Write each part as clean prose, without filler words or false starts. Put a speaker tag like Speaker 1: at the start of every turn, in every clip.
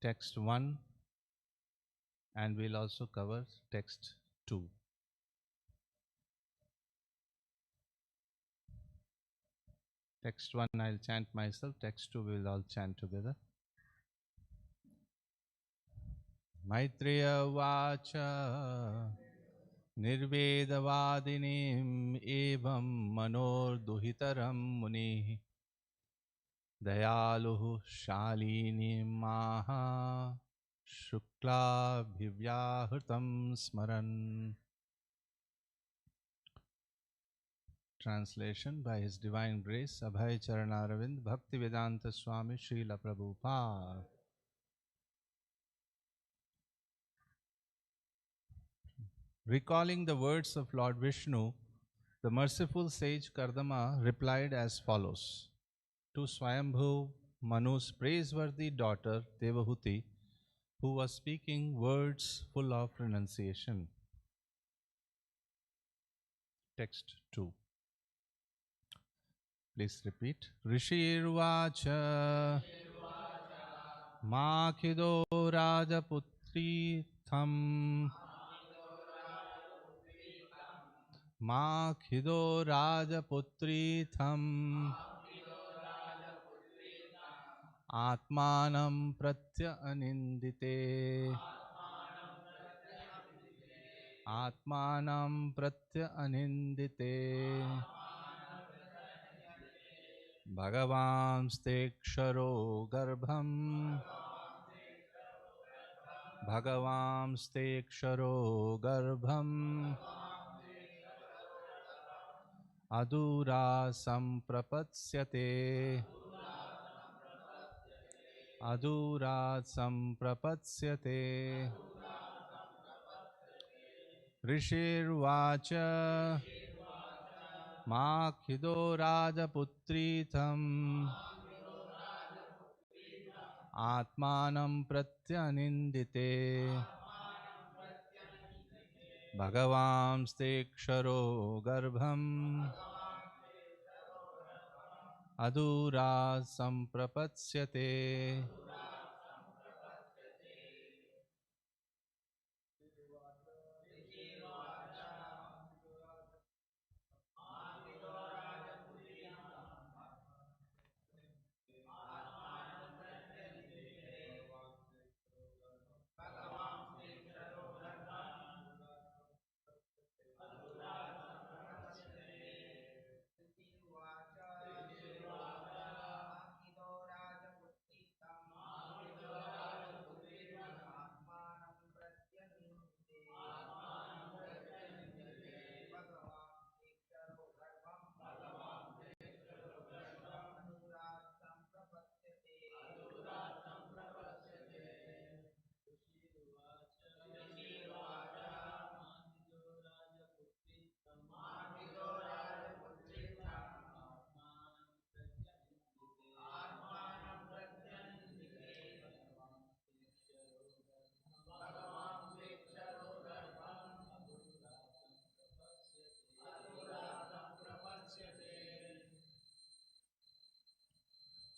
Speaker 1: text 1 and we'll also cover text 2. Text 1 I'll chant myself, text 2 we'll all chant together. Maitreya Vacha Nirvedavadinim Evam Manorduhitaram Muni Dayaluhu Shalini Maha Shukla Bhivyahritam Smaran. Translation by His Divine Grace Abhay Charanaravind Bhaktivedanta Swami Srila Prabhupada. Recalling the words of Lord Vishnu, the merciful sage Kardama replied as follows to Swayambhu Manu's praiseworthy daughter Devahuti, who was speaking words full of renunciation. Text 2. Please repeat. Rishirvacha Makhido Rajaputri Tham Makhido Rajaputri Tham Atmanam Pratya Anindite Atmanam Pratya Anindite Bhagavan Steksharo Garbham Bhagavan Steksharo Garbham Adura Samprapatshyate Adura Samprapatshyate Rishirvacha Makhido Rajaputri Tham Atmanam Pratyanindite Bhagavan Steksharo Garbham Adura Samprapatshyate.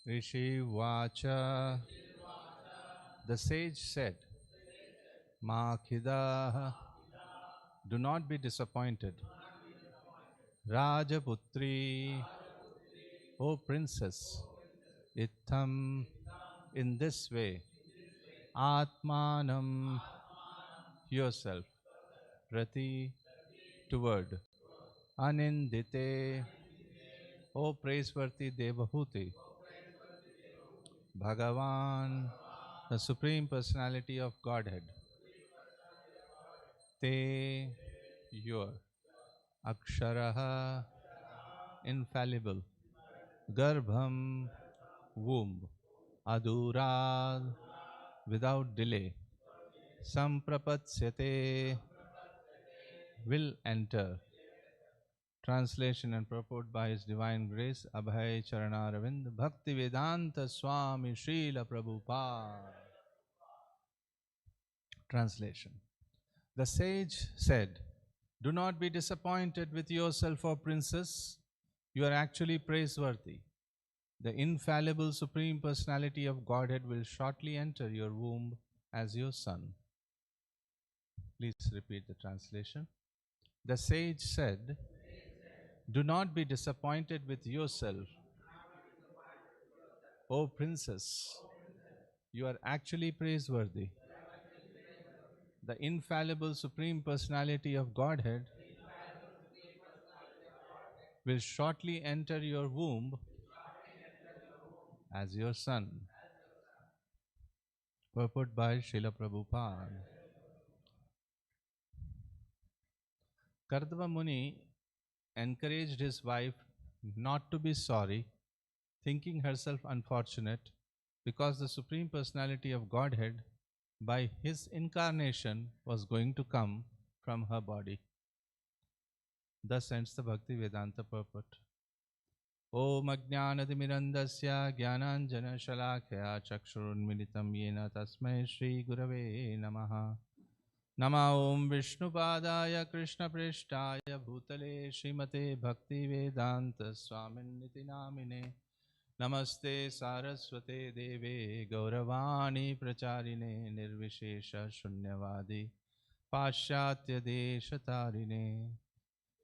Speaker 1: Rishi Vacha. The sage said, Makhida, do not be disappointed. Rajaputri, O princess, Itham, in this way, Atmanam, yourself, Prati, toward, Anindite, O praiseworthy Devahuti, Bhagavan, the Supreme Personality of Godhead, Te, your, Aksharaha, infallible, Garbham, womb, Adurad, without delay, Samprapatshyate, will enter. Translation and purport by His Divine Grace Abhay Charanaravind Bhaktivedanta Swami Srila Prabhupada. Translation. The sage said, do not be disappointed with yourself, O princess. You are actually praiseworthy. The infallible Supreme Personality of Godhead will shortly enter your womb as your son. Please repeat the translation. The sage said, "Do not be disappointed with yourself, O princess. You are actually praiseworthy. The infallible Supreme Personality of Godhead will shortly enter your womb as your son." Purport by Srila Prabhupada. Kardava Muni encouraged his wife not to be sorry, thinking herself unfortunate, because the Supreme Personality of Godhead, by his incarnation, was going to come from her body. Thus ends the Bhakti Vedanta purport. Om Ajnanatimirandasya Jnananjana Shalakaya Chakshurunmilitam Yena Tasmai Shri Gurave Namaha. Nama Om Vishnupadaya Krishna Preshtaya Bhutale Srimate Bhakti Vedanta Swaminiti Namine. Namaste Saraswate Deve Gauravani Pracharine Nirvishesha Shunyavadi Paschatya Deshatarine.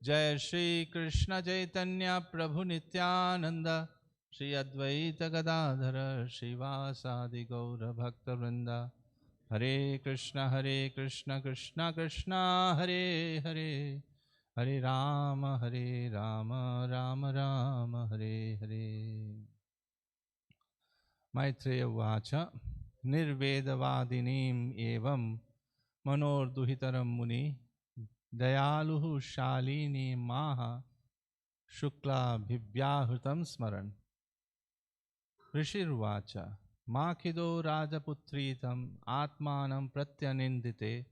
Speaker 1: Jai Shri Krishna Chaitanya Prabhu Nityananda Shri Advaita Gadadhara Shivasadi Gaura Bhakta Vrinda. Hare Krishna Krishna Krishna Hare Hare, Hare Rama Rama Rama Hare Hare. Maitreya Vacha Nirvedavadinim Evam Manorduhitaram Muni Dayaluhu Shalini Maha Shukla Bhibhyahutam Smaran. Rishirvacha Makhido Rajaputritam Atmanam Pratyanindite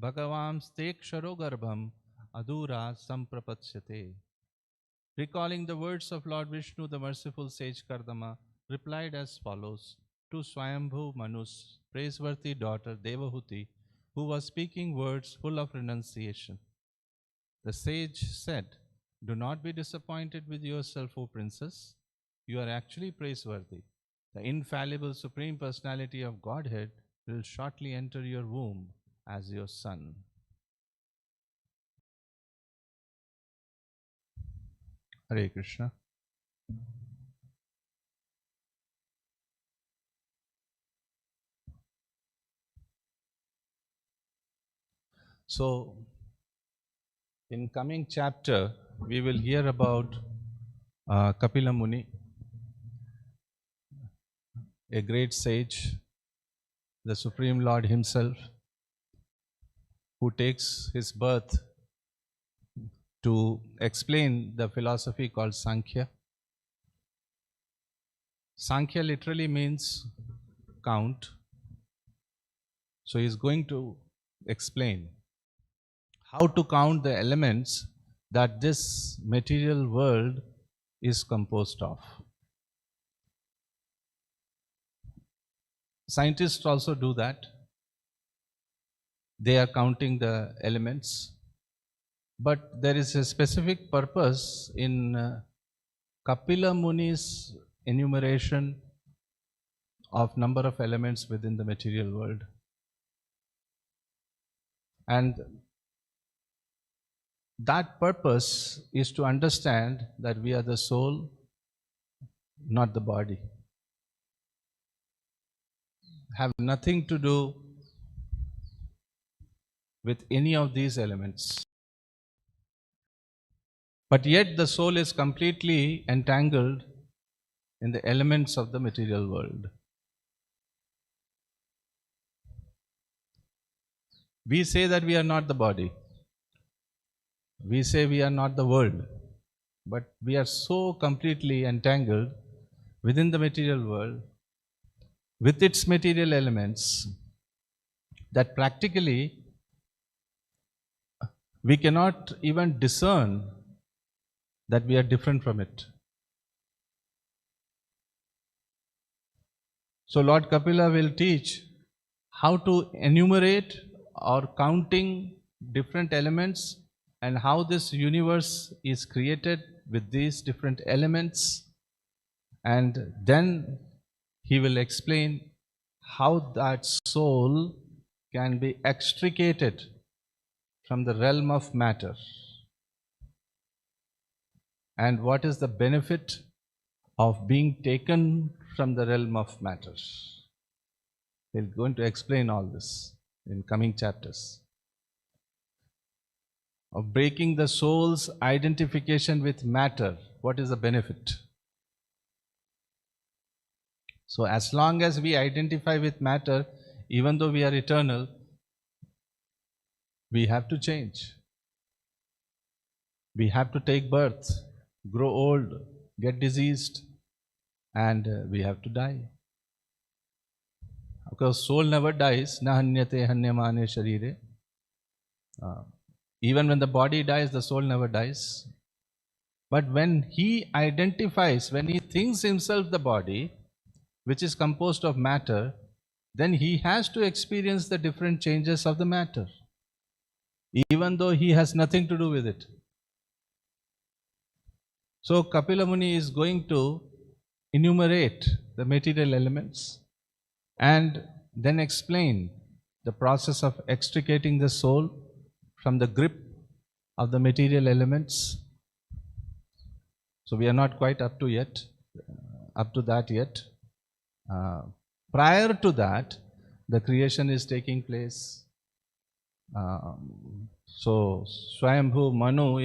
Speaker 1: Bhagavam Steksharo Garbham Adura Samprapatsyate. Recalling the words of Lord Vishnu, the merciful sage Kardama replied as follows to Swayambhu Manu's praiseworthy daughter Devahuti, who was speaking words full of renunciation. The sage said, "Do not be disappointed with yourself, O princess. You are actually praiseworthy. The infallible Supreme Personality of Godhead will shortly enter your womb as your son." Hare Krishna. So, in coming chapter, we will hear about Kapila Muni, a great sage, the Supreme Lord himself, who takes his birth to explain the philosophy called Sankhya. Sankhya literally means count. So he is going to explain how to count the elements that this material world is composed of. Scientists also do that. They are counting the elements. But there is a specific purpose in Kapila Muni's enumeration of number of elements within the material world. And that purpose is to understand that we are the soul, not the body. Have nothing to do with any of these elements. But yet the soul is completely entangled in the elements of the material world. We say that we are not the body. We say we are not the world. But we are so completely entangled within the material world, with its material elements, that practically we cannot even discern that we are different from it. So Lord Kapila will teach how to enumerate or counting different elements and how this universe is created with these different elements, And then he will explain how that soul can be extricated from the realm of matter and what is the benefit of being taken from the realm of matter. He's going to explain all this in coming chapters. Of breaking the soul's identification with matter, what is the benefit? So as long as we identify with matter, even though we are eternal, we have to change. We have to take birth, grow old, get diseased, and we have to die. Because soul never dies. Na hanyate hanyamane sharire. Even when the body dies, the soul never dies. But when he identifies, when he thinks himself the body, which is composed of matter, then he has to experience the different changes of the matter, even though he has nothing to do with it. So Kapila Muni is going to enumerate the material elements and then explain the process of extricating the soul from the grip of the material elements. So we are not quite up to that yet. Prior to that, the creation is taking place. So Swayambhu Manu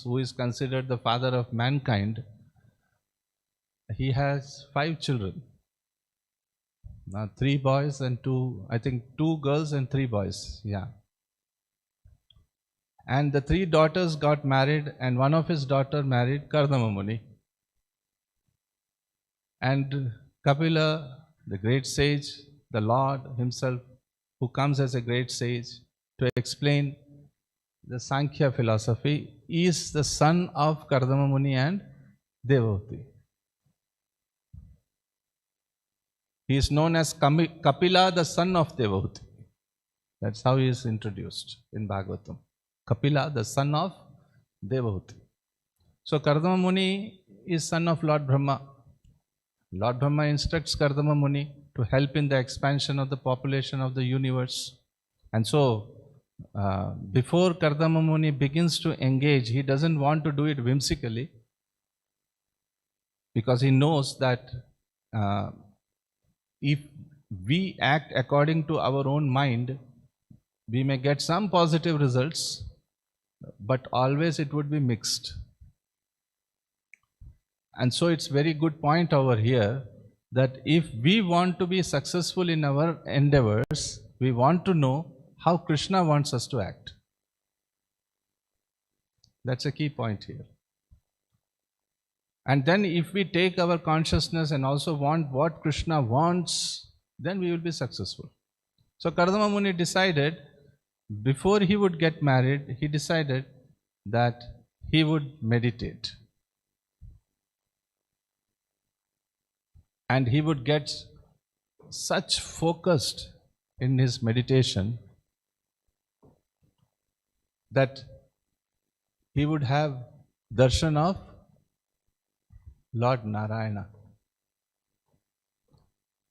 Speaker 1: who is considered the father of mankind. He has 5 children. 3 boys and 2 girls and 3 boys. Yeah. And the 3 daughters got married, and one of his daughter married Kardama Muni. And Kapila, the great sage, the Lord himself, who comes as a great sage to explain the Sankhya philosophy, is the son of Kardama Muni and Devavati. He is known as Kapila, the son of Devavati. That's how he is introduced in Bhagavatam. Kapila, the son of Devavati. So Kardama Muni is son of Lord Brahma. Lord Brahma instructs Kardama Muni to help in the expansion of the population of the universe. And so, before Kardama Muni begins to engage, he doesn't want to do it whimsically, because he knows that if we act according to our own mind, we may get some positive results, but always it would be mixed. And so it's very good point over here that if we want to be successful in our endeavors, we want to know how Krishna wants us to act. That's a key point here. And then if we take our consciousness and also want what Krishna wants, then we will be successful. So Kardama Muni decided, before he would get married, he decided that he would meditate. And he would get such focused in his meditation that he would have darshan of Lord Narayana.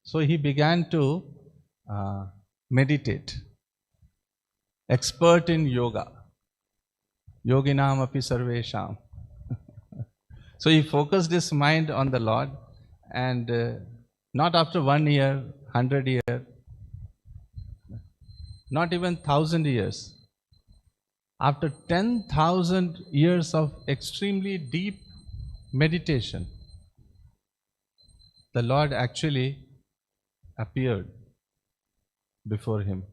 Speaker 1: So he began to meditate. Expert in yoga. Yoginam api sarvesham. So he focused his mind on the Lord, and not after 1 year, 100 years, not even 1,000 years. After 10,000 years of extremely deep meditation, the Lord actually appeared before him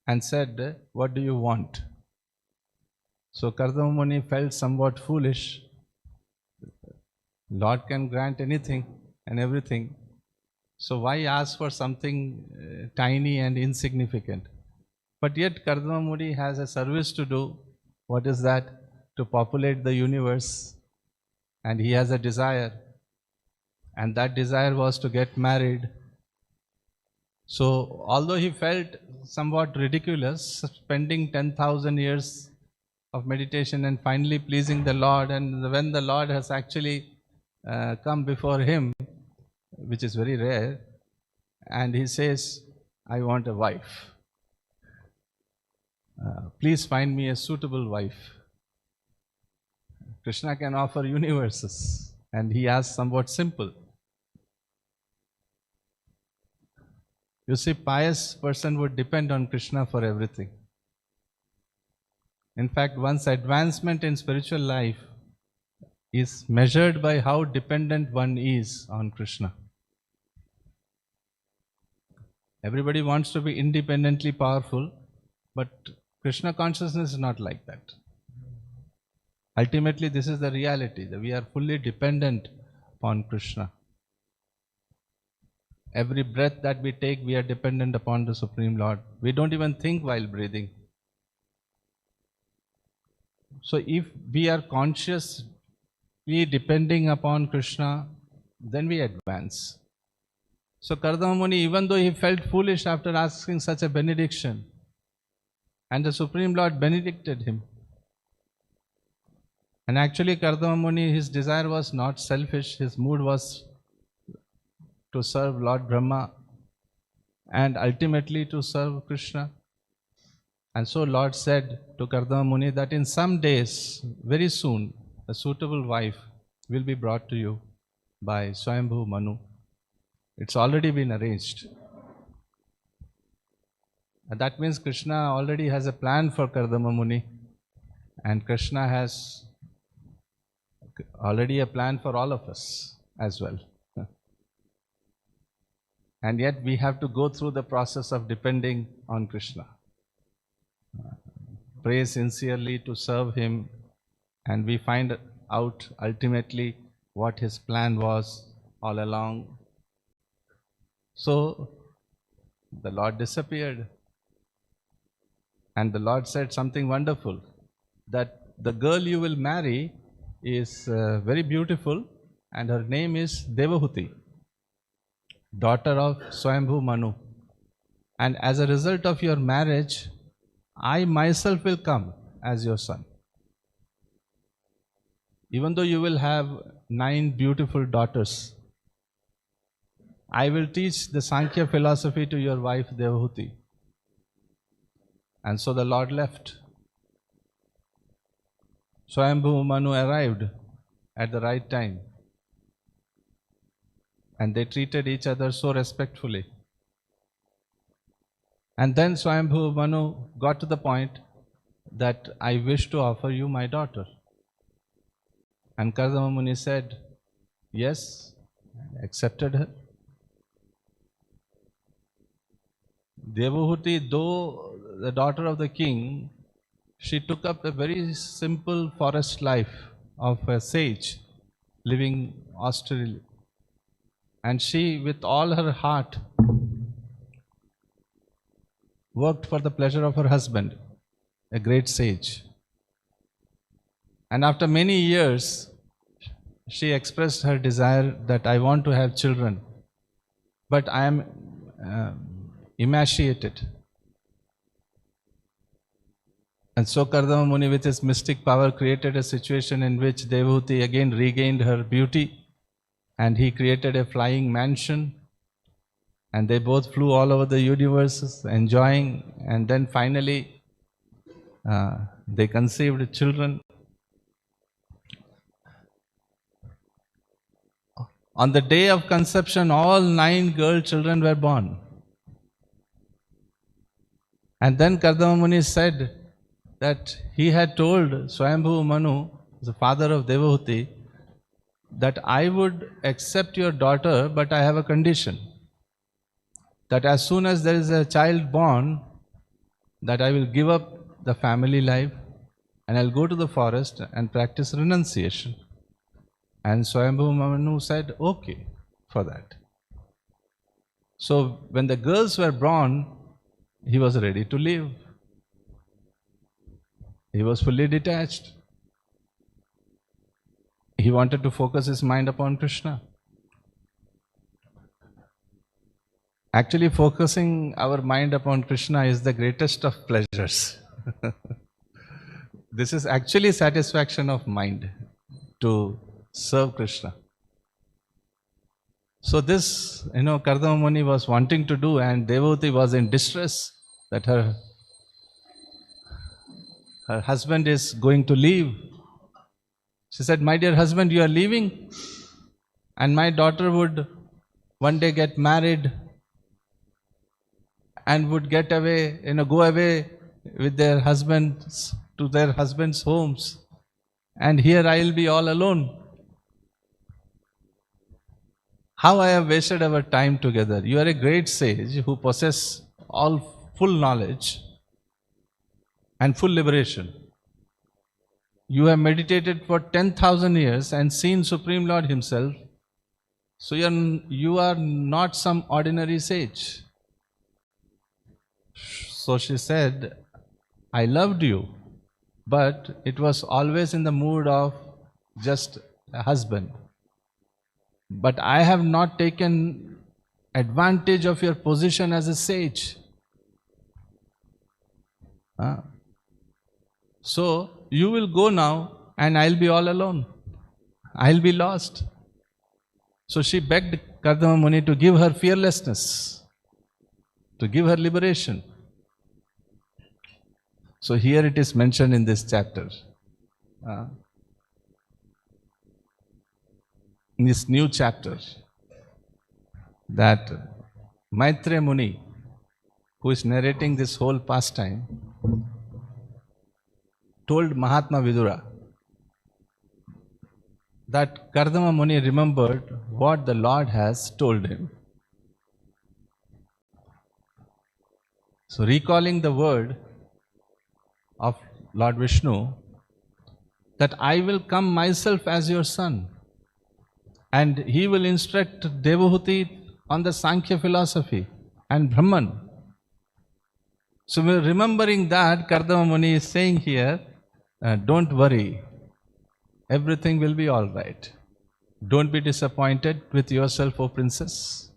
Speaker 1: and said, "What do you want?" So Kardama Muni felt somewhat foolish. Lord can grant anything and everything. So why ask for something tiny and insignificant? But yet Kardama Muni has a service to do. What is that? To populate the universe. And he has a desire. And that desire was to get married. So although he felt somewhat ridiculous, spending 10,000 years of meditation and finally pleasing the Lord. And when the Lord has actually come before him, which is very rare, and he says, I want a wife. Please find me a suitable wife. Krishna can offer universes, and he asks somewhat simple. You see, pious person would depend on Krishna for everything. In fact, one's advancement in spiritual life is measured by how dependent one is on Krishna. Everybody wants to be independently powerful, but Krishna consciousness is not like that. Ultimately, this is the reality, that we are fully dependent upon Krishna. Every breath that we take, we are dependent upon the Supreme Lord. We don't even think while breathing. So if we are consciously depending upon Krishna, then we advance. So Kardama Muni, even though he felt foolish after asking such a benediction, and the Supreme Lord benedicted him. And actually Kardama Muni, his desire was not selfish, his mood was to serve Lord Brahma and ultimately to serve Krishna. And so Lord said to Kardama Muni that in some days, very soon, a suitable wife will be brought to you by Swayambhu Manu. It's already been arranged. And that means Krishna already has a plan for Kardama Muni, and Krishna has already a plan for all of us as well. And yet we have to go through the process of depending on Krishna. Pray sincerely to serve him, and we find out ultimately what his plan was all along. So the Lord disappeared, and the Lord said something wonderful, that the girl you will marry is very beautiful, and her name is Devahuti, daughter of Swayambhu Manu. And as a result of your marriage, I myself will come as your son. Even though you will have 9 beautiful daughters, I will teach the Sankhya philosophy to your wife Devahuti. And so the Lord left. Swayambhu Manu arrived at the right time, and they treated each other so respectfully. And then Swayambhu Manu got to the point that I wish to offer you my daughter. And Kardama Muni said, yes, accepted her. Devahuti, though the daughter of the king, she took up a very simple forest life of a sage, living austerely. And she, with all her heart, worked for the pleasure of her husband, a great sage. And after many years, she expressed her desire that I want to have children, but I am emaciated. And so Kardama Muni, with his mystic power, created a situation in which Devahuti again regained her beauty, and he created a flying mansion, and they both flew all over the universe, enjoying, and then finally they conceived children. On the day of conception, all 9 girl children were born. And then Kardama Muni said that he had told Swayambhu Manu, the father of Devahuti, that I would accept your daughter, but I have a condition, that as soon as there is a child born, that I will give up the family life and I'll go to the forest and practice renunciation. And Swayambhu Manu said, okay for that. So when the girls were born, he was ready to live. He was fully detached. He wanted to focus his mind upon Krishna. Actually, focusing our mind upon Krishna is the greatest of pleasures. This is actually satisfaction of mind to serve Krishna. So this, Kardama Muni was wanting to do, and Devavati was in distress that her husband is going to leave. She said, "My dear husband, you are leaving, and my daughter would one day get married and would get away, go away with their husbands to their husbands' homes. And here I will be all alone. How I have wasted our time together. You are a great sage who possess all full knowledge and full liberation. You have meditated for 10,000 years and seen Supreme Lord Himself. So you are not some ordinary sage." So she said, "I loved you, but it was always in the mood of just a husband. But I have not taken advantage of your position as a sage. So you will go now and I'll be all alone. I'll be lost." So she begged Kardama Muni to give her fearlessness, to give her liberation. So here it is mentioned in this chapter. In this new chapter, that Maitreya Muni, who is narrating this whole pastime, told Mahatma Vidura that Kardama Muni remembered what the Lord has told him. So recalling the word of Lord Vishnu, that I will come myself as your son, and he will instruct Devahuti on the Sankhya philosophy and Brahman. So remembering that, Kardama Muni is saying here, don't worry, everything will be all right. Don't be disappointed with yourself, O princess.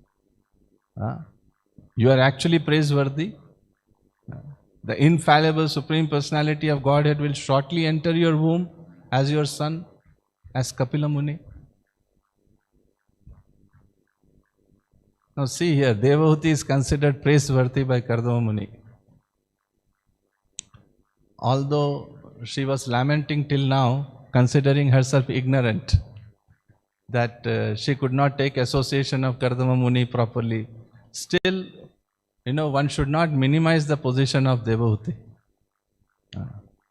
Speaker 1: You are actually praiseworthy. The infallible Supreme Personality of Godhead will shortly enter your womb as your son, as Kapila Muni. Now see here, Devahuti is considered praiseworthy by Kardama Muni. Although she was lamenting till now, considering herself ignorant, that she could not take association of Kardama Muni properly, still, one should not minimize the position of Devahuti.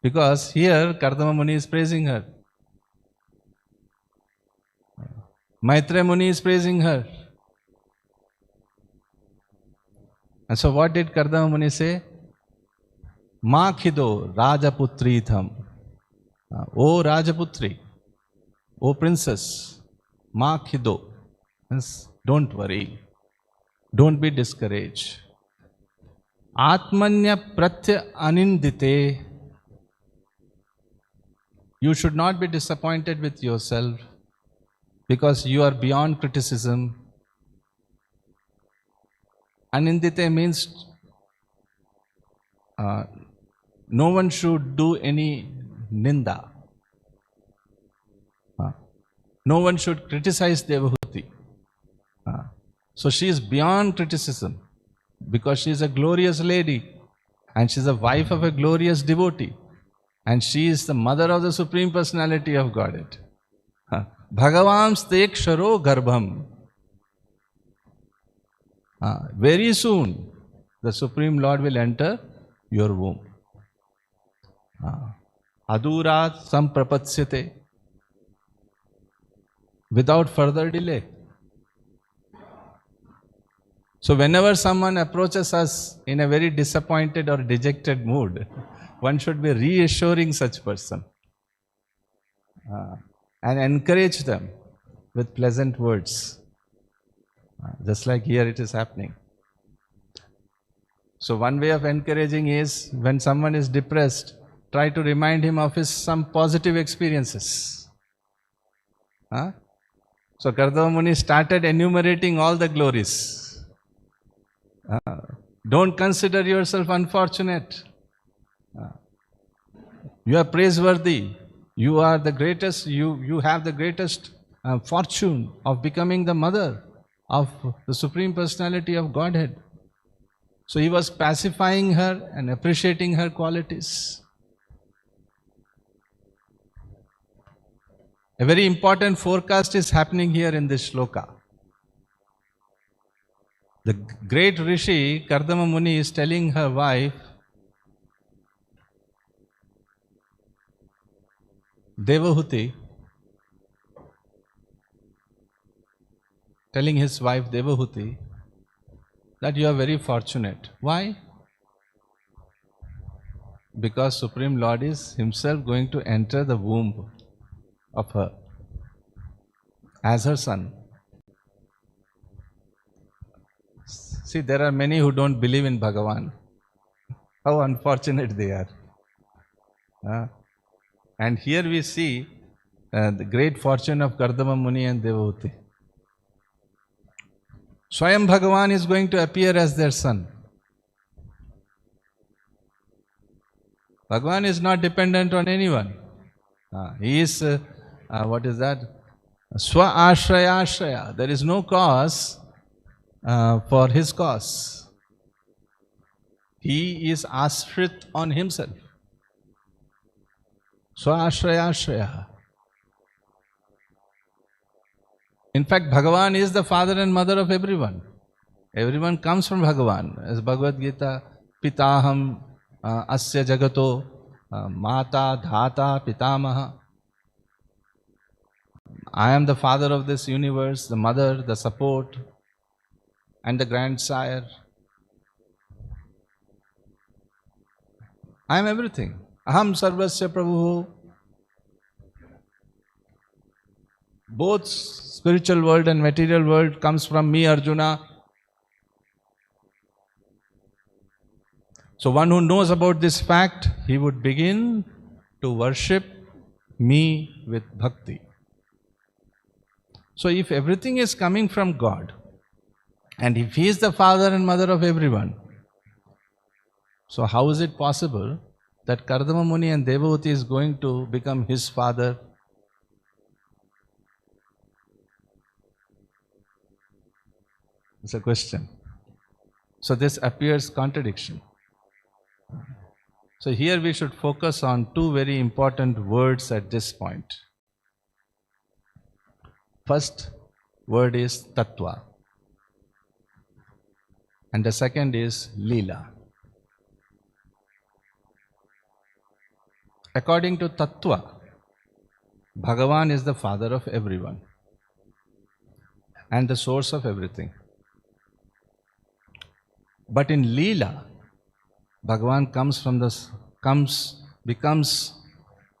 Speaker 1: Because here Kardama Muni is praising her. Maitreya Muni is praising her. And so what did Kardama Muni say? Ma khido Rajaputri tham. O Rajaputri, O princess, Ma khido. Don't worry. Don't be discouraged. Atmanya pratya anindite. You should not be disappointed with yourself because you are beyond criticism. Anindite means no one should do any ninda. No one should criticize Devahuti. So she is beyond criticism because she is a glorious lady and she is a wife of a glorious devotee and she is the mother of the Supreme Personality of Godhead. Bhagavam steksharo garbham. Very soon the Supreme Lord will enter your womb. Adurat samprapatshyate. Without further delay. So whenever someone approaches us in a very disappointed or dejected mood, one should be reassuring such person and encourage them with pleasant words. Just like here it is happening. So one way of encouraging is, when someone is depressed, try to remind him of some positive experiences. So Kardama Muni started enumerating all the glories. Don't consider yourself unfortunate. You are praiseworthy. You are the greatest, you have the greatest fortune of becoming the mother of the Supreme Personality of Godhead. So he was pacifying her and appreciating her qualities. A very important forecast is happening here in this shloka. The great Rishi Kardama Muni is telling her wife, Devahuti, telling his wife Devahuti that you are very fortunate. Why? Because Supreme Lord is himself going to enter the womb of her as her son. See, there are many who don't believe in Bhagavan. How unfortunate they are. And here we see the great fortune of Kardama Muni and Devahuti. Swayam Bhagavan is going to appear as their son. Bhagavan is not dependent on anyone. He is, what is that? Swa Ashraya Ashraya. There is no cause for his cause. He is ashrit on himself. Swa Ashraya Ashraya. In fact, Bhagavan is the father and mother of everyone. Everyone comes from Bhagavan. As Bhagavad-gita, Pitaham Asya Jagato Mata Dhata Pitamaha. I am the father of this universe, the mother, the support, and the grandsire. I am everything. Aham Sarvasya Prabhu. Both spiritual world and material world comes from me, Arjuna. So one who knows about this fact, he would begin to worship me with bhakti. So if everything is coming from God, and if he is the father and mother of everyone, so how is it possible that Kardama Muni and Devahuti is going to become his father? It's a question. So this appears contradiction. So here we should focus on two very important words at this point. First word is Tattva, and the second is Leela. According to Tattva, Bhagavan is the father of everyone and the source of everything. But in Leela, Bhagavan becomes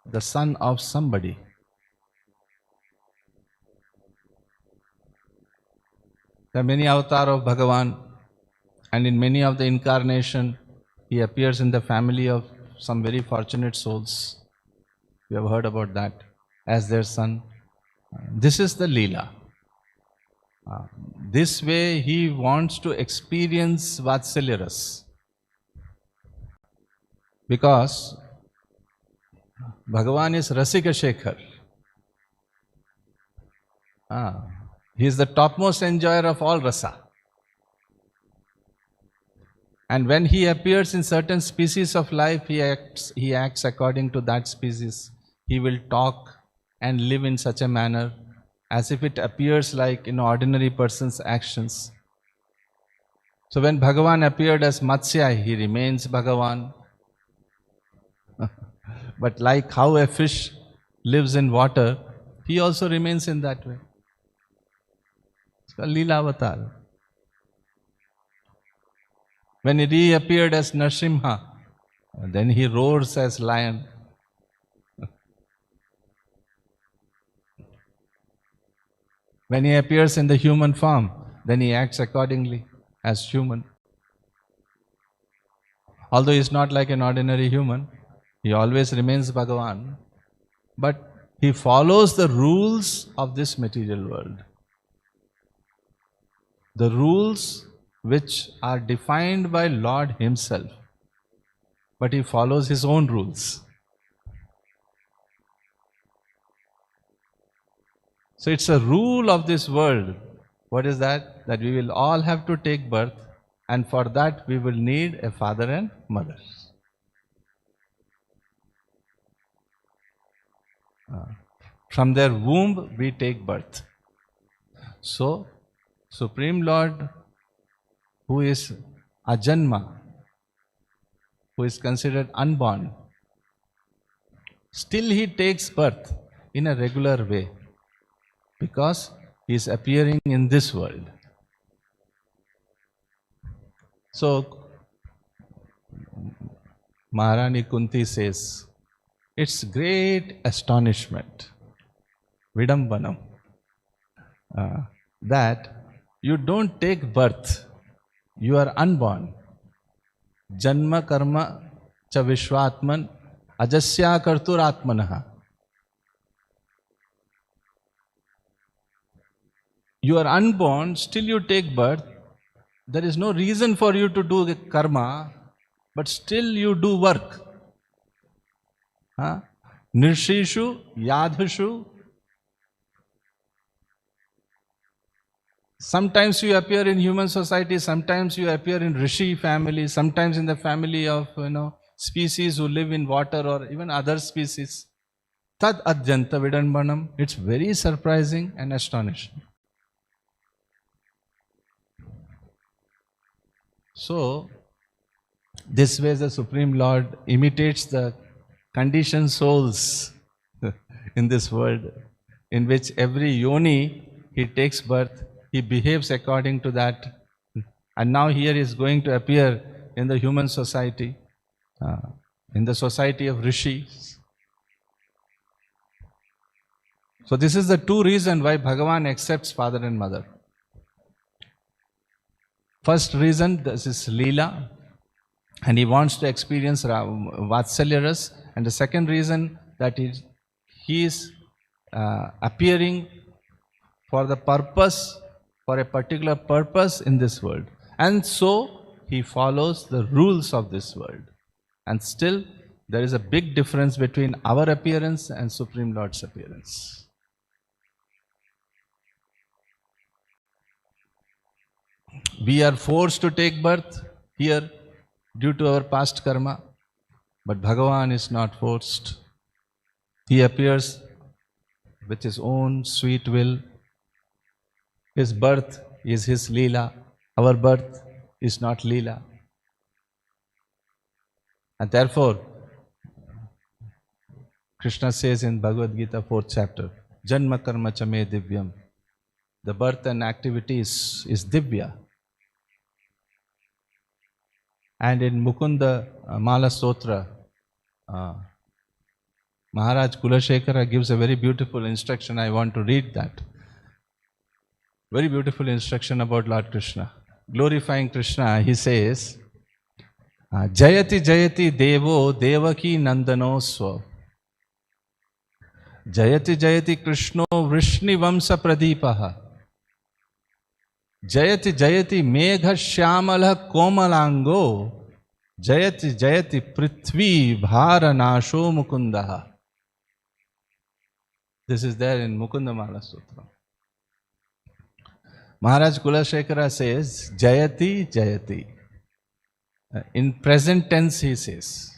Speaker 1: the son of somebody. There are many avatars of Bhagavan, and in many of the incarnation, he appears in the family of some very fortunate souls. You have heard about that, as their son. This is the Leela. This way he wants to experience Vatsalya Ras. Because Bhagavan is Rasika Shekhar. He is the topmost enjoyer of all rasa. And when he appears in certain species of life, he acts according to that species. He will talk and live in such a manner as if it appears like in ordinary person's actions. So when Bhagavan appeared as Matsya, he remains Bhagavan. But like how a fish lives in water, he also remains in that way. It's called Leela Avatar. When he reappeared as Narsimha, then he roars as lion. When he appears in the human form, then he acts accordingly as human. Although he is not like an ordinary human, he always remains Bhagavan. But he follows the rules of this material world. The rules which are defined by Lord himself. But he follows his own rules. So it's a rule of this world. What is that? That we will all have to take birth, and for that we will need a father and mother. From their womb we take birth. So, Supreme Lord, who is Ajanma, who is considered unborn, still he takes birth in a regular way because he is appearing in this world. So, Maharani Kunti says, it's great astonishment, Vidambanam, that you don't take birth, you are unborn. Janma karma cha vishwatman ajasya kartur atmanaha. You are unborn, still you take birth. There is no reason for you to do karma, but still you do work. Nirshishu, yadhushu. Sometimes you appear in human society, sometimes you appear in rishi family, sometimes in the family of species who live in water or even other species. Tad adhyanta vidanbanam. It's very surprising and astonishing. So, this way the Supreme Lord imitates the conditioned souls in this world, in which every yoni he takes birth, he behaves according to that, and now here he is going to appear in the human society, in the society of rishis. So this is the two reasons why Bhagavan accepts father and mother. First reason, this is Leela, and he wants to experience Vatsalya Ras. And the second reason, that he is appearing for the purpose, for a particular purpose in this world. And so, he follows the rules of this world. And still, there is a big difference between our appearance and Supreme Lord's appearance. We are forced to take birth here due to our past karma, but Bhagavan is not forced. He appears with his own sweet will. His birth is his Leela. Our birth is not Leela. And therefore, Krishna says in Bhagavad-gita 4th chapter, Janma karma cha me divyam. The birth and activity is divya. And in Mukunda Mala Stotra, Maharaj Kulashekara gives a very beautiful instruction. I want to read that. Very beautiful instruction about Lord Krishna. Glorifying Krishna, he says, Jayati Jayati Devo Devaki Nandano Swa. Jayati Jayati Krishno Vrishni Vamsa Pradipaha. Jayati Jayati Megha Shyamala Komalango. Jayati Jayati Prithvi Bharanasho Mukundaha. This is there in Mukunda Mala Sutra. Maharaj Kulashekara says, Jayati Jayati. In present tense he says.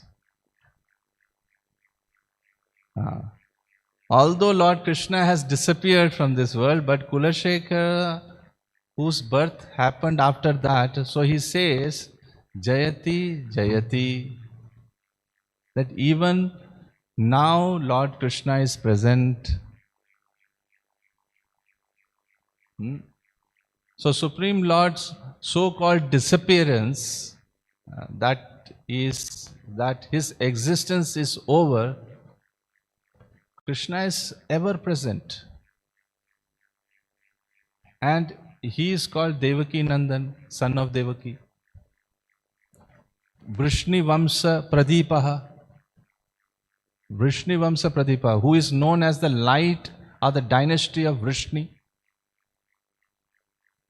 Speaker 1: Although Lord Krishna has disappeared from this world, but Kulashekara, whose birth happened after that, so he says, Jayati Jayati. That even now Lord Krishna is present. So Supreme Lord's so-called disappearance, that his existence is over, Krishna is ever present. And he is called Devaki Nandan, son of Devaki. Vrishni Vamsa Pradipaha. Vrishni Vamsa Pradipaha, who is known as the light or the dynasty of Vrishni.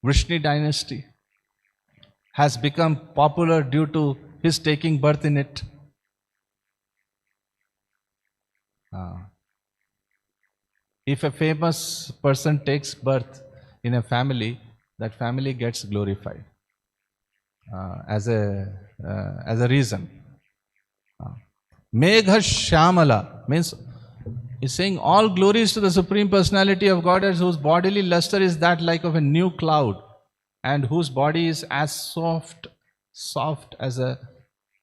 Speaker 1: Vrishni dynasty has become popular due to his taking birth in it. If a famous person takes birth in a family, that family gets glorified as a reason. Megha Shyamala means he's saying all glories to the Supreme Personality of Godhead, whose bodily luster is that like of a new cloud, and whose body is as soft as a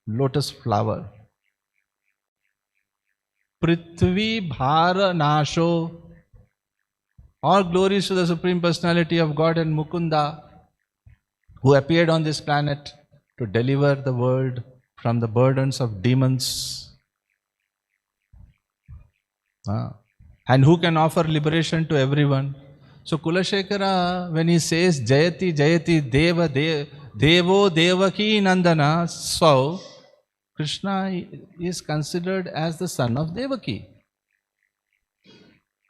Speaker 1: lotus flower. Prithvi Bhara Nasho. All glories to the Supreme Personality of God and Mukunda, who appeared on this planet to deliver the world from the burdens of demons. And who can offer liberation to everyone. So Kulashekara, when he says Jayati Jayati Deva Devo Devaki Nandana, so Krishna is considered as the son of Devaki.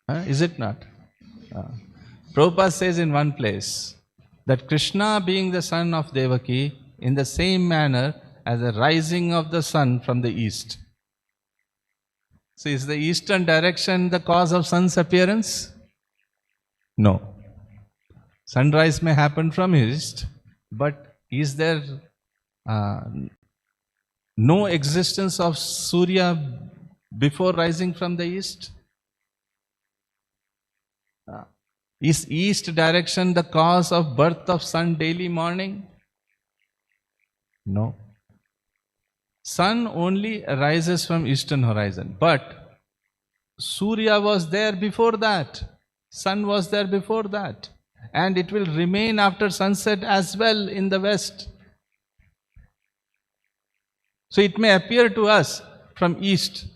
Speaker 1: Is it not? Prabhupada says in one place that Krishna being the son of Devaki in the same manner as the rising of the sun from the east. So is the eastern direction the cause of sun's appearance? No. Sunrise may happen from east, but is there no existence of Surya before rising from the east? Is east direction the cause of birth of sun daily morning? No. Sun only rises from eastern horizon, but Surya was there before that. Sun was there before that. And it will remain after sunset as well in the west. So it may appear to us from east,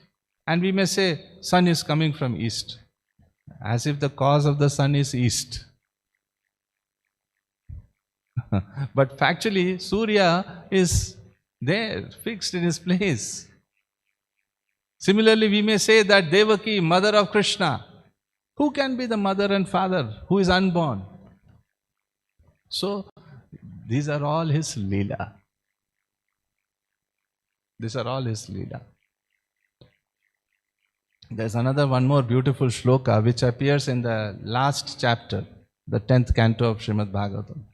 Speaker 1: and we may say sun is coming from east, as if the cause of the sun is east. But factually, Surya is there, fixed in his place. Similarly, we may say that Devaki, mother of Krishna, who can be the mother and father who is unborn? So, these are all his Leela. These are all his Leela. There's one more beautiful shloka which appears in the last chapter, the 10th canto of Srimad-Bhagavatam,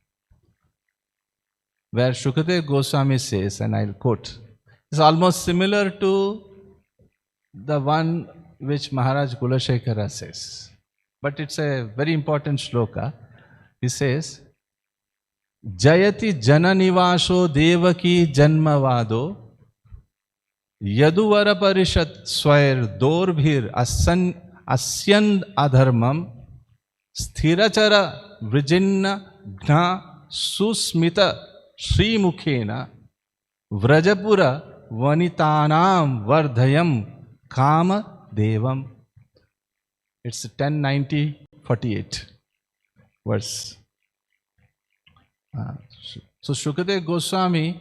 Speaker 1: where Shukadeva Goswami says, and I'll quote, it's almost similar to the one which Maharaj Kulashekara says, but it's a very important shloka. He says, Jayati Jananivasho Devaki Janmavado Yaduvara Parishat Swair Dorbhir Asyan Adharmam Sthirachara Vrijinna Gna Susmita Sri Mukhena Vrajapura Vanitanam Vardhayam Kama Devam. It's 1090-48 verse. So Shukadeva Goswami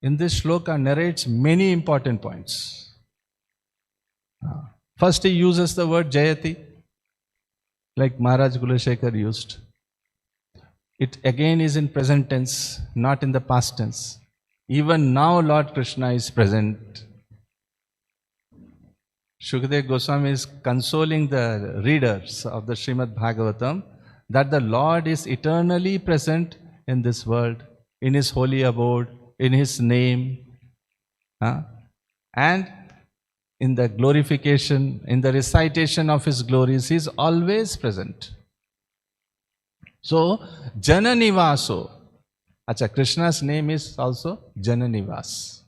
Speaker 1: in this shloka narrates many important points. First he uses the word Jayati, like Maharaj Kulashekar used. It again is in present tense, not in the past tense. Even now Lord Krishna is present. Shukadeva Goswami is consoling the readers of the Srimad-Bhagavatam that the Lord is eternally present in this world, in his holy abode, in his name, and in the glorification, in the recitation of his glories, he is always present. So, Jananivaso. Acha, Krishna's name is also Jananivas.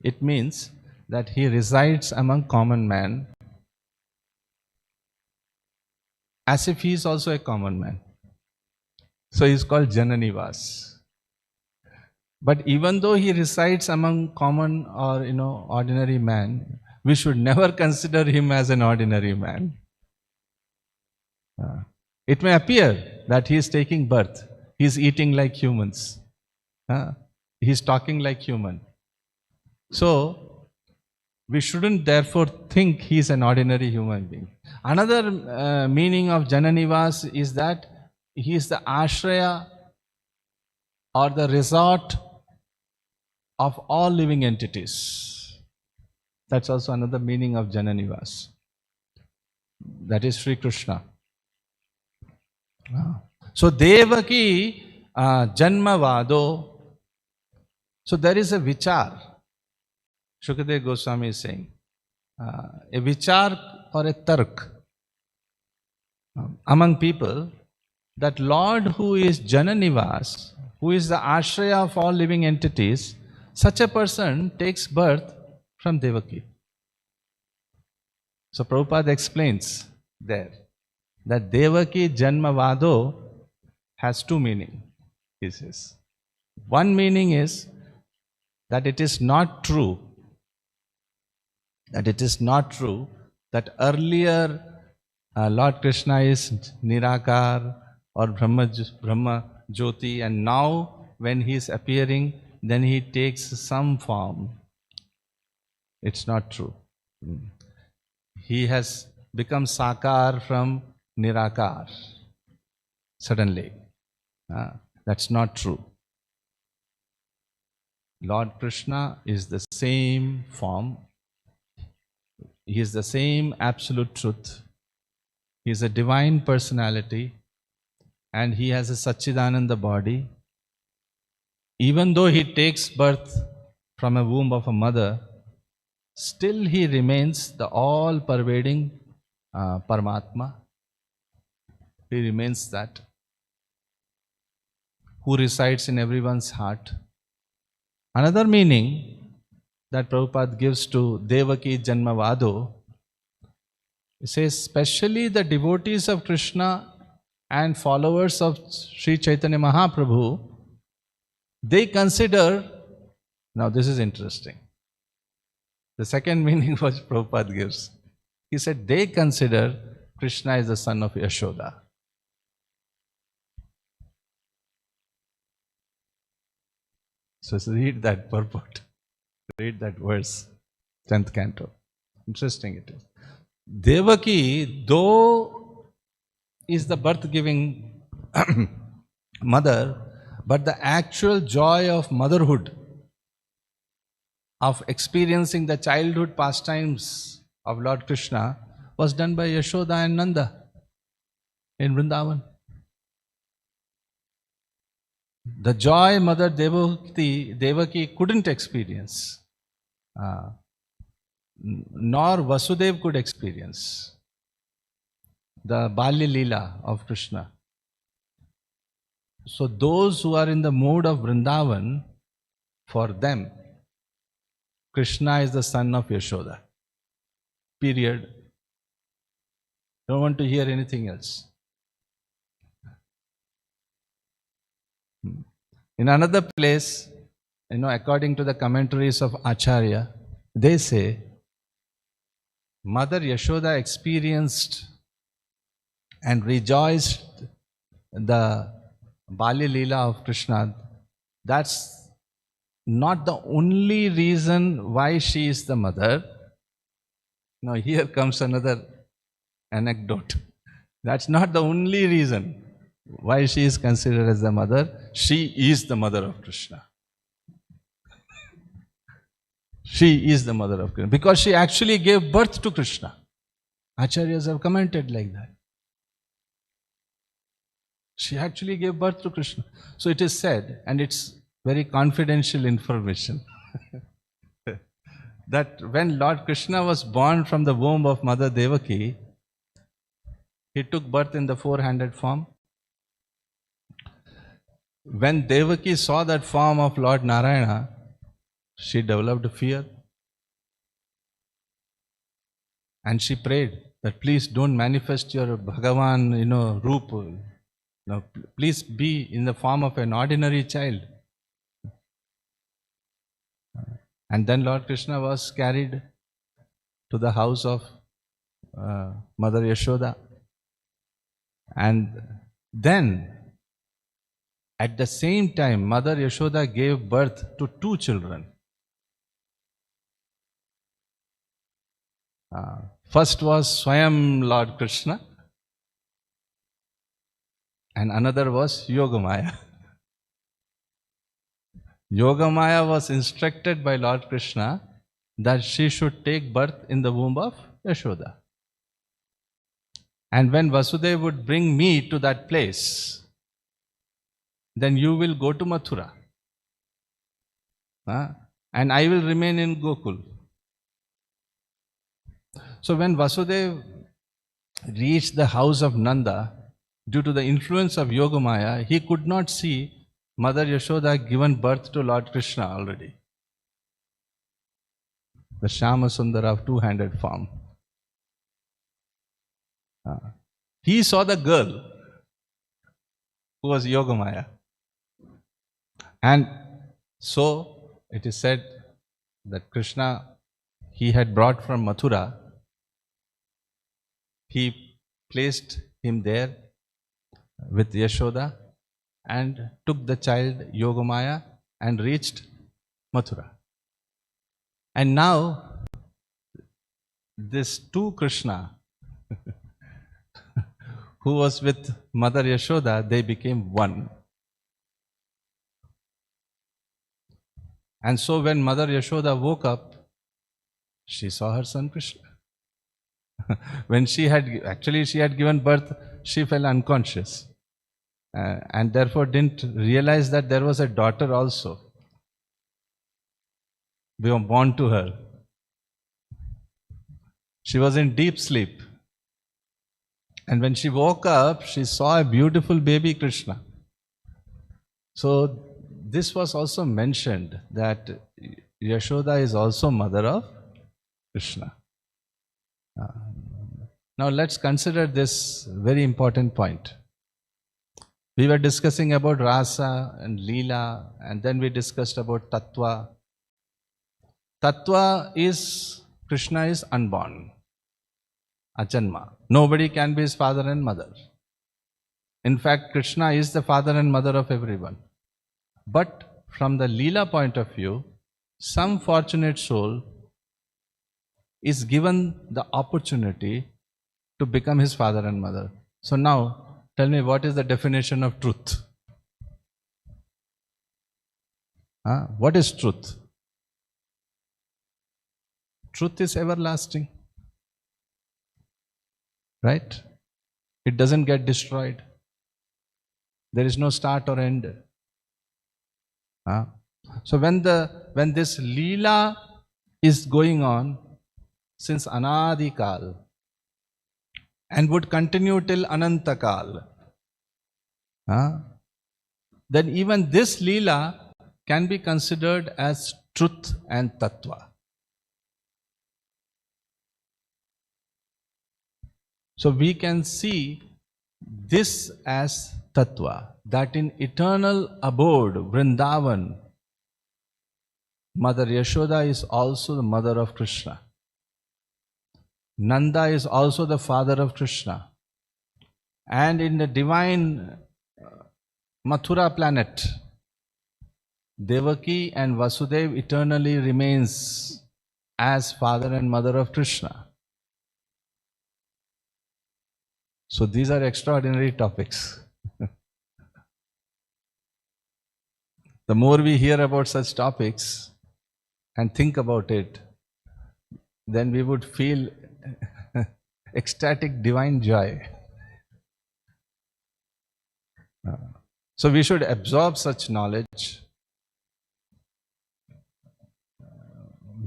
Speaker 1: It means that he resides among common man as if he is also a common man. So he is called Jananivas. But even though he resides among common or ordinary man, we should never consider him as an ordinary man. It may appear that he is taking birth. He is eating like humans. He is talking like human. So, we shouldn't therefore think he is an ordinary human being. Another meaning of Jananivas is that he is the ashraya or the resort of all living entities. That's also another meaning of Jananivas. That is Sri Krishna. So Devaki Janmavado. So there is a vichar. Shukadev Goswami is saying. A vichar or a tark among people that Lord who is Jananivas, who is the ashraya of all living entities, such a person takes birth from Devaki. So Prabhupada explains there that Devaki Janmavado has two meanings, he says. One meaning is that it is not true, that earlier Lord Krishna is Nirakar or Brahma Jyoti, and now when he is appearing, then he takes some form. It's not true. He has become Sakar from Nirakar suddenly. That's not true. Lord Krishna is the same form. He is the same absolute truth. He is a divine personality, and he has a Satchidananda body. Even though he takes birth from a womb of a mother, still he remains the all-pervading Paramatma. He remains that, who resides in everyone's heart. Another meaning that Prabhupada gives to Devaki Janmavado, he says, especially the devotees of Krishna and followers of Sri Chaitanya Mahaprabhu, they consider, now this is interesting, the second meaning which Prabhupada gives. He said, they consider Krishna is the son of Yashoda. So read that purport, read that verse, 10th canto. Interesting it is. Devaki, though is the birth-giving mother, but the actual joy of motherhood, of experiencing the childhood pastimes of Lord Krishna, was done by Yashoda and Nanda in Vrindavan. The joy Mother Devaki couldn't experience, nor Vasudev could experience, the Balya Leela of Krishna. So those who are in the mood of Vrindavan, for them, Krishna is the son of Yashoda. Period. Don't want to hear anything else. In another place, according to the commentaries of Acharya, they say, Mother Yashoda experienced and rejoiced the Balya Leela of Krishna. That's not the only reason why she is the mother. Now here comes another anecdote. That's not the only reason why she is considered as the mother. She is the mother of Krishna. She is the mother of Krishna because she actually gave birth to Krishna. Acharyas have commented like that. She actually gave birth to Krishna. So it is said, and it's very confidential information, that when Lord Krishna was born from the womb of Mother Devaki, he took birth in the four-handed form. When Devaki saw that form of Lord Narayana, she developed fear. And she prayed that please don't manifest your Bhagavan, Rupa. No, please be in the form of an ordinary child. And then Lord Krishna was carried to the house of Mother Yashoda. And then, at the same time, Mother Yashoda gave birth to two children. First was Swayam Lord Krishna, and another was Yogamaya. Yogamaya was instructed by Lord Krishna that she should take birth in the womb of Yashoda. And when Vasudeva would bring me to that place, then you will go to Mathura. And I will remain in Gokul. So when Vasudeva reached the house of Nanda, due to the influence of Yogamaya, he could not see Mother Yashoda given birth to Lord Krishna already. The Shyama Sundara of two-handed form. He saw the girl who was Yogamaya. And so it is said that Krishna, he had brought from Mathura, he placed him there with Yashoda and took the child Yogamaya and reached Mathura. And now, this two Krishna, who was with Mother Yashoda, they became one. And so when Mother Yashoda woke up, she saw her son Krishna. When she had given birth, she fell unconscious. And therefore didn't realize that there was a daughter also born to her. She was in deep sleep. And when she woke up, she saw a beautiful baby Krishna. So this was also mentioned, that Yashoda is also mother of Krishna. Now let's consider this very important point. We were discussing about Rasa and Leela, and then we discussed about Tattva. Tattva is, Krishna is unborn, Ajanma. Nobody can be his father and mother. In fact, Krishna is the father and mother of everyone. But from the Leela point of view, some fortunate soul is given the opportunity to become his father and mother. So now, tell me, what is the definition of truth? What is truth? Truth is everlasting. Right? It doesn't get destroyed. There is no start or end. So when this Leela is going on since Anadikal and would continue till Anantakal, then even this Leela can be considered as truth and Tattva. So we can see this as Tattva, that in eternal abode, Vrindavan, Mother Yashoda is also the mother of Krishna. Nanda is also the father of Krishna. And in the divine Mathura planet, Devaki and Vasudeva eternally remains as father and mother of Krishna. So these are extraordinary topics. The more we hear about such topics and think about it, then we would feel ecstatic divine joy. So we should absorb such knowledge.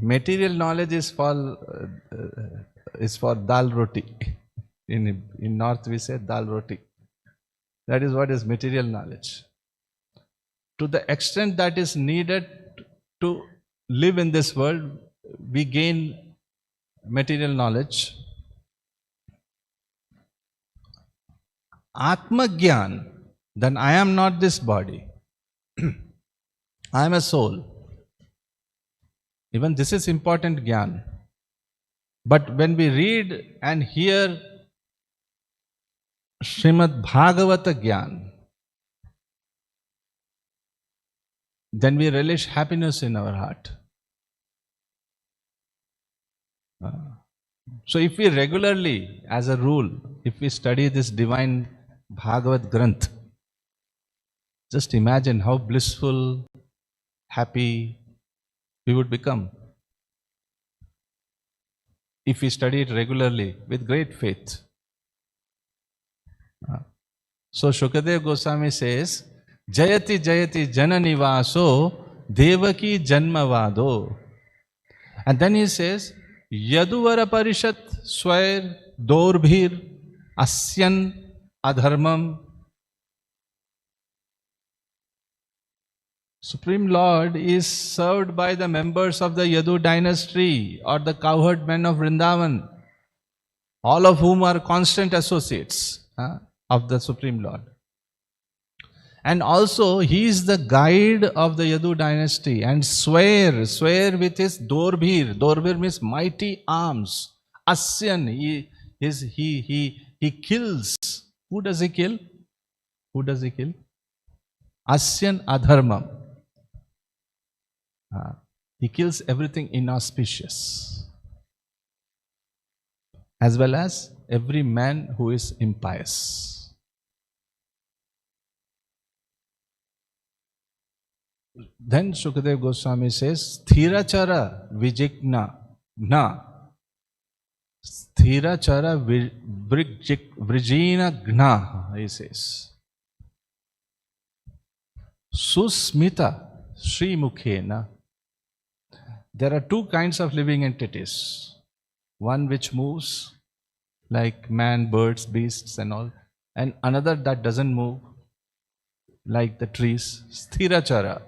Speaker 1: Material knowledge is for dal roti. In North we say dal roti. That is what is material knowledge. To the extent that is needed to live in this world, we gain material knowledge. Atma Gyan, then I am not this body. I am a soul. Even this is important Gyan. But when we read and hear Srimad-Bhagavatam Gyan, then we relish happiness in our heart. So if we regularly, as a rule, if we study this divine Bhagavad Granth, just imagine how blissful, happy we would become if we study it regularly with great faith. So Shukadev Goswami says, Jayati Jayati Jananivaso Devaki Janmavado. And then he says, Yaduvara Parishat Swair Dorbhir Asyan Adharmam. Supreme Lord is served by the members of the Yadu dynasty or the cowherd men of Vrindavan, all of whom are constant associates of the Supreme Lord. And also he is the guide of the Yadu dynasty, and swear with his Dorbhir means mighty arms. Asyan, he kills. Who does he kill? Asyan Adharmam. He kills everything inauspicious, as well as every man who is impious. Then Shukadev Goswami says, Sthirachara Vijigna Gna. Sthirachara Vrijina Gna, he says. Susmita Sri Mukhena. There are two kinds of living entities. One which moves, like man, birds, beasts and all. And another that doesn't move, like the trees. Sthirachara.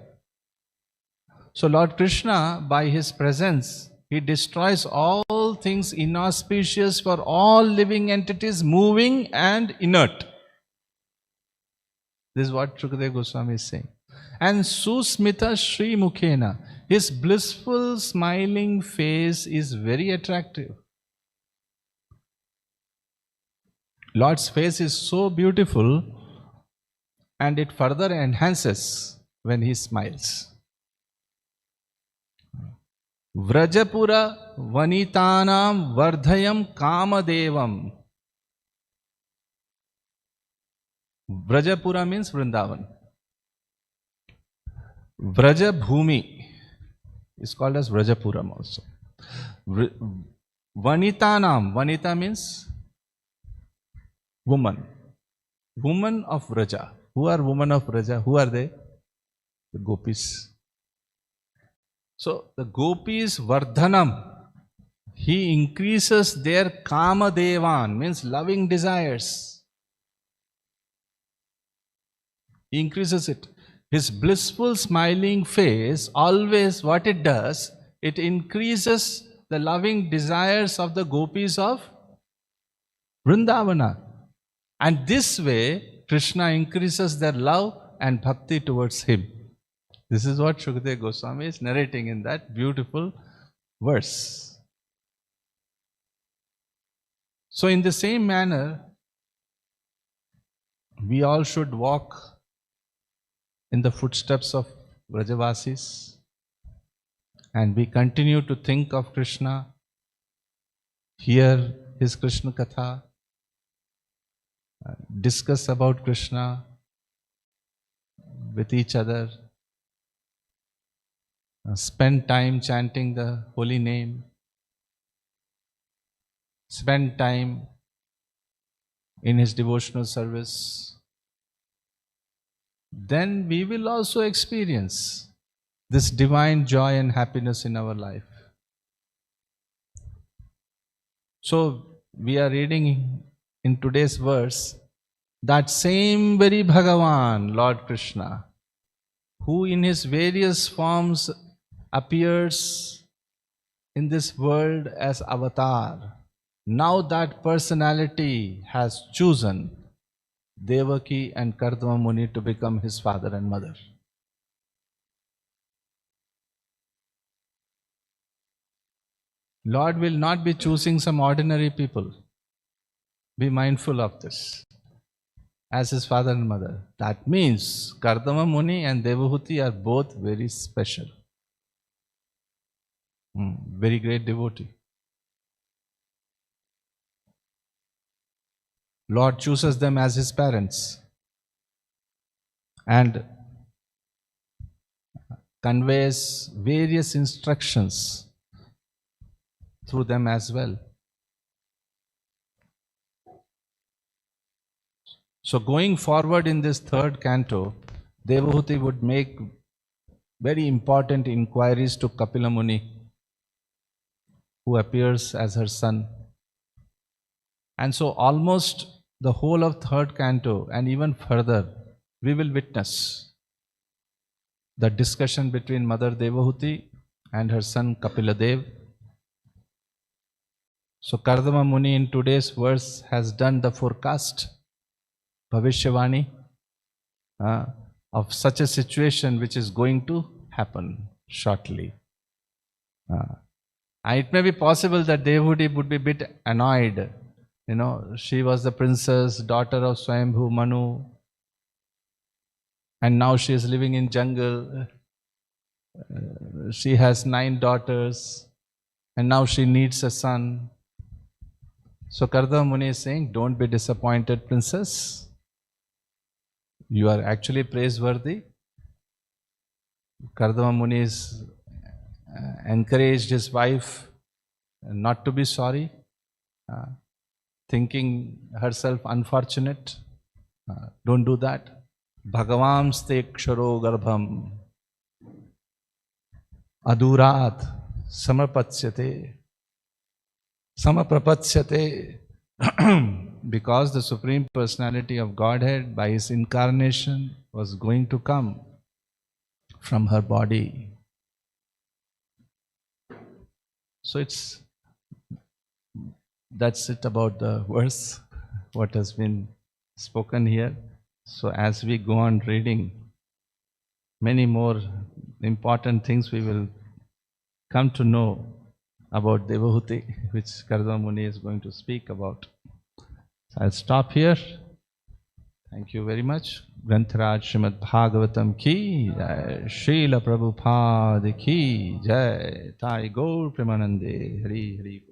Speaker 1: So Lord Krishna, by his presence, he destroys all things inauspicious for all living entities, moving and inert. This is what Shukadev Goswami is saying. And Susmita Sri Mukhena, his blissful smiling face is very attractive. Lord's face is so beautiful, and it further enhances when he smiles. Vrajapura Vanitanam Vardhayam Kamadevam. Vrajapura means Vrindavan. Vraja Bhumi is called as Vrajapuram also. Vanitanam. Vanita means woman. Woman of Vraja. Who are women of Vraja? Who are they? The gopis. So the gopis Vardhanam, he increases their Kama Devan, means loving desires. He increases it. His blissful smiling face, always what it does, it increases the loving desires of the gopis of Vrindavana. And this way, Krishna increases their love and bhakti towards him. This is what Shukadev Goswami is narrating in that beautiful verse. So in the same manner, we all should walk in the footsteps of Vrajavasis, and we continue to think of Krishna, hear his Krishna Katha, discuss about Krishna with each other, spend time chanting the holy name, spend time in his devotional service. Then we will also experience this divine joy and happiness in our life. So we are reading in today's verse that same very Bhagavan, Lord Krishna, who in his various forms appears in this world as avatar. Now that personality has chosen Devaki and Kardama Muni to become his father and mother. Lord will not be choosing some ordinary people. Be mindful of this. As his father and mother. That means Kardama Muni and Devahuti are both very special. Very great devotee. Lord chooses them as his parents and conveys various instructions through them as well. So going forward in this third canto, Devahuti would make very important inquiries to Kapila Muni, who appears as her son. And so almost the whole of third canto and even further, we will witness the discussion between Mother Devahuti and her son Kapila Dev. So Kardama Muni in today's verse has done the forecast, Bhavishyavani, of such a situation which is going to happen shortly. And it may be possible that Devahuti would be a bit annoyed. You know, she was the princess, daughter of Swayambhu Manu, and now she is living in jungle. She has 9 daughters, and now she needs a son. So Kardama Muni is saying, don't be disappointed, princess. You are actually praiseworthy. Kardama Muni is encouraged his wife not to be sorry, thinking herself unfortunate. Don't do that. Bhagavam ste ksharo garbham adurat samapatyate samaprapatyate. Because the Supreme Personality of Godhead, by His incarnation, was going to come from her body. So that's it about the verse, what has been spoken here. So as we go on reading, many more important things we will come to know about Devahuti, which Kardama Muni is going to speak about. So I'll stop here. Thank you very much. Grantharaj Srimad-Bhagavatam ki jai, Srila Prabhupada ki jai, Thai Gaur Premanande, Hari Hari.